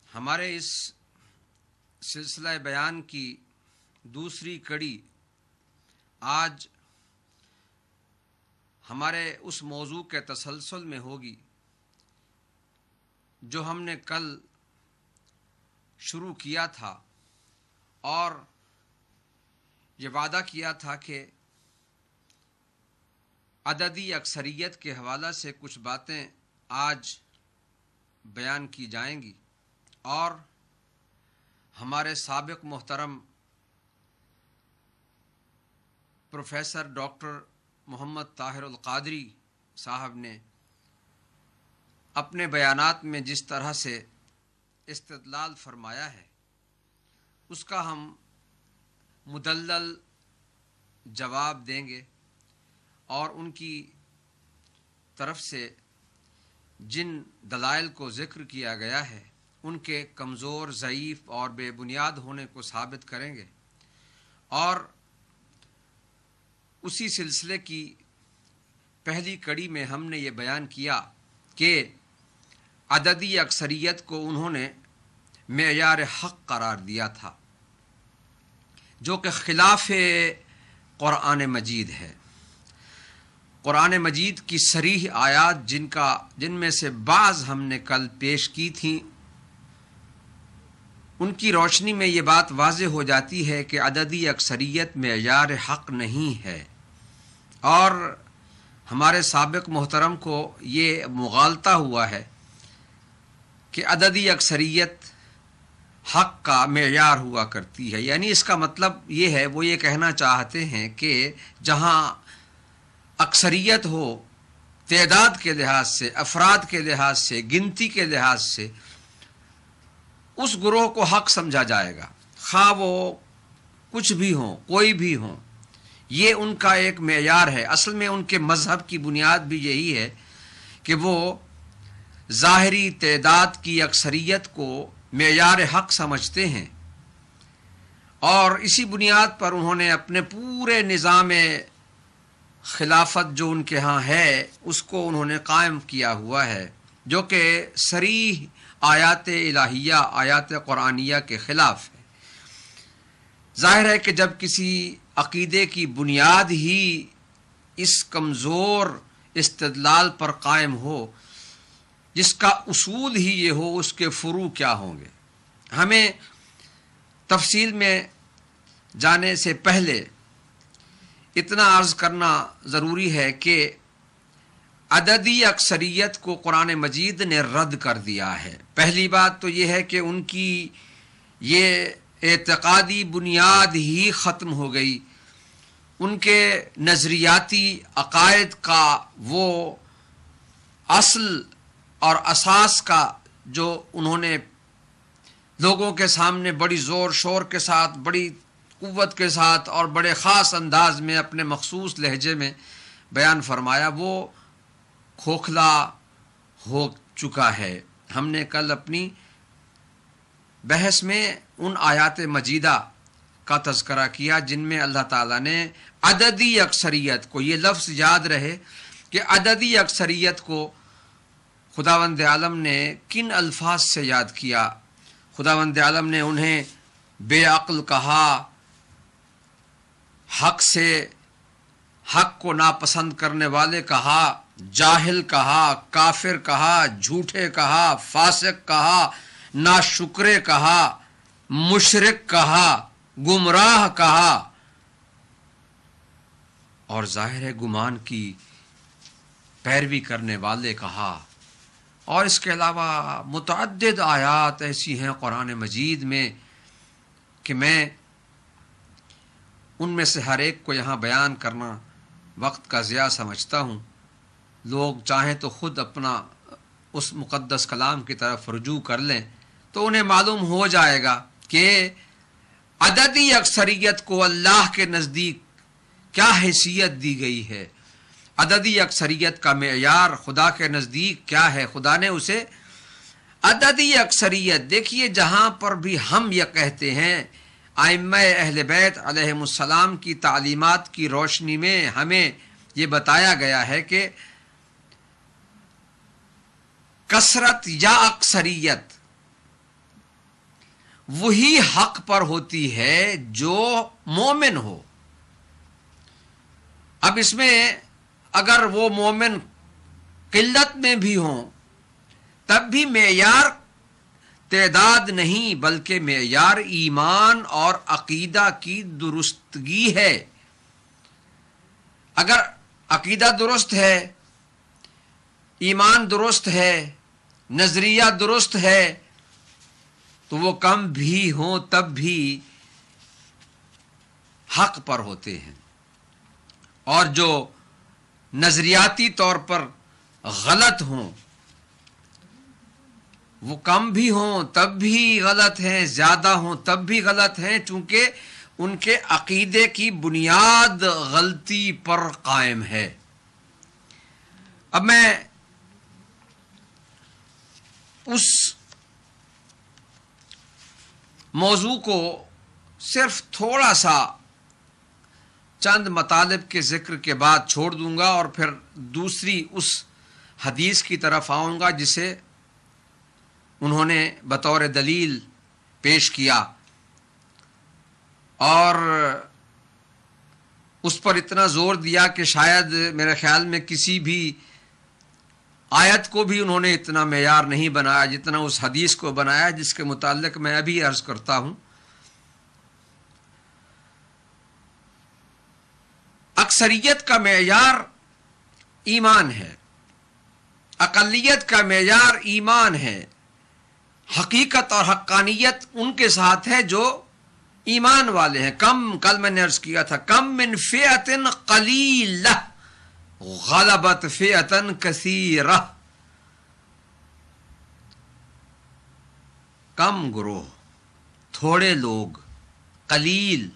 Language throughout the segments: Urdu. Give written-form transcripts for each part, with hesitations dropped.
ہمارے اس سلسلہ بیان کی دوسری کڑی آج ہمارے اس موضوع کے تسلسل میں ہوگی جو ہم نے کل شروع کیا تھا، اور یہ وعدہ کیا تھا کہ عددی اکثریت کے حوالے سے کچھ باتیں آج بیان کی جائیں گی، اور ہمارے سابق محترم پروفیسر ڈاکٹر محمد طاہر القادری صاحب نے اپنے بیانات میں جس طرح سے استدلال فرمایا ہے اس کا ہم مدلل جواب دیں گے، اور ان کی طرف سے جن دلائل کو ذکر کیا گیا ہے ان کے کمزور، ضعیف اور بے بنیاد ہونے کو ثابت کریں گے، اور اسی سلسلے کی پہلی کڑی میں ہم نے یہ بیان کیا کہ عددی اکثریت کو انہوں نے معیار حق قرار دیا تھا، جو کہ خلاف قرآن مجید ہے۔ قرآن مجید کی صریح آیات جن میں سے بعض ہم نے کل پیش کی تھیں، ان کی روشنی میں یہ بات واضح ہو جاتی ہے کہ عددی اکثریت معیار حق نہیں ہے، اور ہمارے سابق محترم کو یہ مغالطہ ہوا ہے کہ عددی اکثریت حق کا معیار ہوا کرتی ہے۔ یعنی اس کا مطلب یہ ہے، وہ یہ کہنا چاہتے ہیں کہ جہاں اکثریت ہو تعداد کے لحاظ سے، افراد کے لحاظ سے، گنتی کے لحاظ سے، اس گروہ کو حق سمجھا جائے گا، خواہ وہ کچھ بھی ہوں، کوئی بھی ہوں۔ یہ ان کا ایک معیار ہے۔ اصل میں ان کے مذہب کی بنیاد بھی یہی ہے کہ وہ ظاہری تعداد کی اکثریت کو معیار حق سمجھتے ہیں، اور اسی بنیاد پر انہوں نے اپنے پورے نظام خلافت جو ان کے ہاں ہے اس کو انہوں نے قائم کیا ہوا ہے، جو کہ صریح آیات الہیہ، آیات قرآنیہ کے خلاف ہے۔ ظاہر ہے کہ جب کسی عقیدے کی بنیاد ہی اس کمزور استدلال پر قائم ہو، جس کا اصول ہی یہ ہو، اس کے فروع کیا ہوں گے؟ ہمیں تفصیل میں جانے سے پہلے اتنا عرض کرنا ضروری ہے کہ عددی اکثریت کو قرآن مجید نے رد کر دیا ہے۔ پہلی بات تو یہ ہے کہ ان کی یہ اعتقادی بنیاد ہی ختم ہو گئی، ان کے نظریاتی عقائد کا وہ اصل اور اساس کا جو انہوں نے لوگوں کے سامنے بڑی زور شور کے ساتھ، بڑی قوت کے ساتھ اور بڑے خاص انداز میں اپنے مخصوص لہجے میں بیان فرمایا، وہ کھوکھلا ہو چکا ہے۔ ہم نے کل اپنی بحث میں ان آیات مجیدہ کا تذکرہ کیا جن میں اللہ تعالیٰ نے عددی اکثریت کو، یہ لفظ یاد رہے کہ عددی اکثریت کو خداوند عالم نے کن الفاظ سے یاد کیا۔ خداوند عالم نے انہیں بے عقل کہا، حق کو ناپسند کرنے والے کہا، جاہل کہا، کافر کہا، جھوٹے کہا، فاسق کہا، ناشکرے کہا، مشرک کہا، گمراہ کہا، اور ظاہر گمان کی پیروی کرنے والے کہا۔ اور اس کے علاوہ متعدد آیات ایسی ہیں قرآن مجید میں کہ میں ان میں سے ہر ایک کو یہاں بیان کرنا وقت کا ضیاع سمجھتا ہوں۔ لوگ چاہیں تو خود اپنا اس مقدس کلام کی طرف رجوع کر لیں تو انہیں معلوم ہو جائے گا کہ عددی اکثریت کو اللہ کے نزدیک کیا حیثیت دی گئی ہے، عددی اکثریت کا معیار خدا کے نزدیک کیا ہے۔ خدا نے اسے عددی اکثریت، دیکھیے جہاں پر بھی ہم یہ کہتے ہیں ائمہ اہل بیت علیہم السلام کی تعلیمات کی روشنی میں ہمیں یہ بتایا گیا ہے کہ کثرت یا اکثریت وہی حق پر ہوتی ہے جو مومن ہو. اب اس میں اگر وہ مومن قلت میں بھی ہوں تب بھی معیار تعداد نہیں بلکہ معیار ایمان اور عقیدہ کی درستگی ہے. اگر عقیدہ درست ہے، ایمان درست ہے، نظریہ درست ہے تو وہ کم بھی ہوں تب بھی حق پر ہوتے ہیں، اور جو نظریاتی طور پر غلط ہوں وہ کم بھی ہوں تب بھی غلط ہیں، زیادہ ہوں تب بھی غلط ہیں، چونکہ ان کے عقیدے کی بنیاد غلطی پر قائم ہے. اب میں اس موضوع کو صرف تھوڑا سا چند مطالب کے ذکر کے بعد چھوڑ دوں گا اور پھر دوسری اس حدیث کی طرف آؤں گا جسے انہوں نے بطور دلیل پیش کیا، اور اس پر اتنا زور دیا کہ شاید میرے خیال میں کسی بھی آیت کو بھی انہوں نے اتنا معیار نہیں بنایا جتنا اس حدیث کو بنایا، جس کے متعلق میں ابھی عرض کرتا ہوں. اکثریت کا معیار ایمان ہے، اقلیت کا معیار ایمان ہے. حقیقت اور حقانیت ان کے ساتھ ہے جو ایمان والے ہیں. کل میں نے عرض کیا تھا کم من فئۃ قلیلہ غلبت فئۃ کثیرہ. کم گروہ، تھوڑے لوگ، قلیل،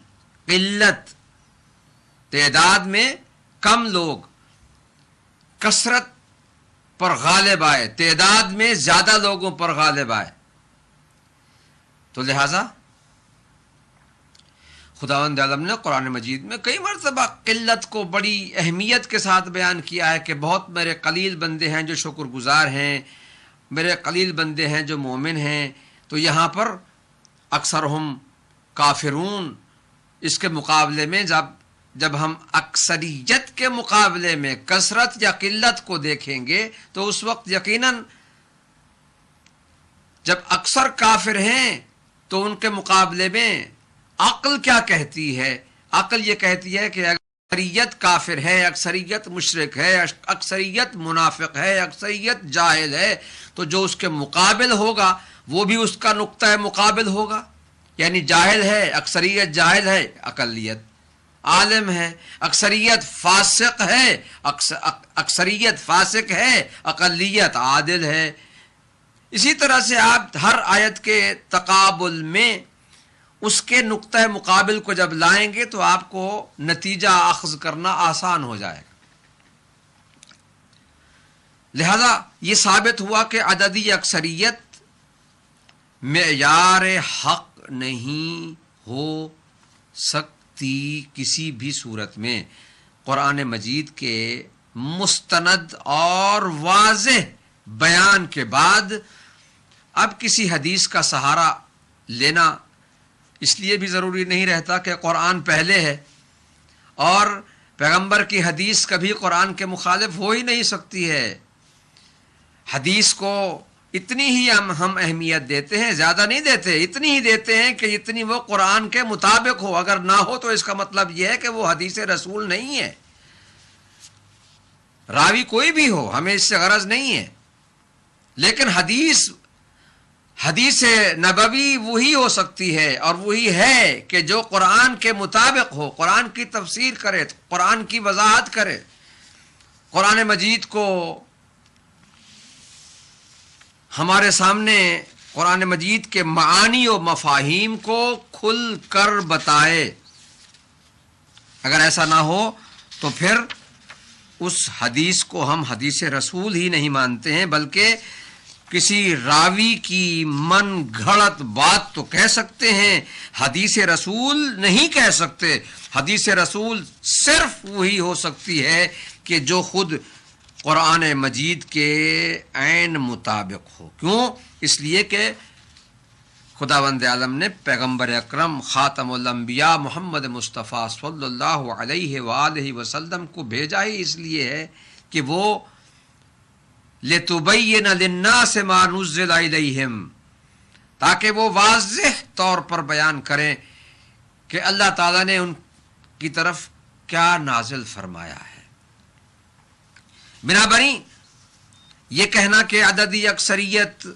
قلت، تعداد میں کم لوگ کثرت پر غالب آئے، تعداد میں زیادہ لوگوں پر غالب آئے. تو لہذا خداوند عالم نے قرآن مجید میں کئی مرتبہ قلت کو بڑی اہمیت کے ساتھ بیان کیا ہے کہ بہت میرے قلیل بندے ہیں جو شکر گزار ہیں، میرے قلیل بندے ہیں جو مومن ہیں. تو یہاں پر اکثرہم کافرون، اس کے مقابلے میں جب ہم اکثریت کے مقابلے میں کثرت یا قلت کو دیکھیں گے تو اس وقت یقیناً جب اکثر کافر ہیں تو ان کے مقابلے میں عقل کیا کہتی ہے؟ عقل یہ کہتی ہے کہ اکثریت کافر ہے، اکثریت مشرک ہے، اکثریت منافق ہے، اکثریت جاہل ہے، تو جو اس کے مقابل ہوگا وہ بھی اس کا نقطہ مقابل ہوگا. یعنی جاہل ہے، اکثریت جاہل ہے، اقلیت عالم ہے. اکثریت فاسق ہے، اکثریت فاسق ہے، اقلیت عادل ہے. اسی طرح سے آپ ہر آیت کے تقابل میں اس کے نقطہ مقابل کو جب لائیں گے تو آپ کو نتیجہ اخذ کرنا آسان ہو جائے گا. لہذا یہ ثابت ہوا کہ عددی اکثریت معیار حق نہیں ہو سکتی کسی بھی صورت میں. قرآن مجید کے مستند اور واضح بیان کے بعد اب کسی حدیث کا سہارا لینا اس لیے بھی ضروری نہیں رہتا کہ قرآن پہلے ہے، اور پیغمبر کی حدیث کبھی قرآن کے مخالف ہو ہی نہیں سکتی ہے. حدیث کو اتنی ہی ہم اہمیت دیتے ہیں، زیادہ نہیں دیتے، اتنی ہی دیتے ہیں کہ اتنی وہ قرآن کے مطابق ہو. اگر نہ ہو تو اس کا مطلب یہ ہے کہ وہ حدیث رسول نہیں ہے. راوی کوئی بھی ہو، ہمیں اس سے غرض نہیں ہے، لیکن حدیث نبوی وہی ہو سکتی ہے اور وہی ہے کہ جو قرآن کے مطابق ہو، قرآن کی تفسیر کرے، قرآن کی وضاحت کرے، قرآن مجید کو ہمارے سامنے قرآن مجید کے معانی و مفاہیم کو کھل کر بتائے. اگر ایسا نہ ہو تو پھر اس حدیث کو ہم حدیث رسول ہی نہیں مانتے ہیں، بلکہ کسی راوی کی من گھڑت بات تو کہہ سکتے ہیں، حدیث رسول نہیں کہہ سکتے. حدیث رسول صرف وہی ہو سکتی ہے کہ جو خود قرآن مجید کے عین مطابق ہو. کیوں؟ اس لیے کہ خداوند عالم نے پیغمبر اکرم خاتم الانبیاء محمد مصطفیٰ صلی اللہ علیہ وآلہ وسلم کو بھیجا ہی اس لیے ہے کہ وہ لِتُبَيِّنَ لِلنَّاسِ مَا نُزِّلَ إِلَيْهِمْ، تاکہ وہ واضح طور پر بیان کریں کہ اللہ تعالیٰ نے ان کی طرف کیا نازل فرمایا ہے۔ بنابراین یہ کہنا کہ عددی اکثریت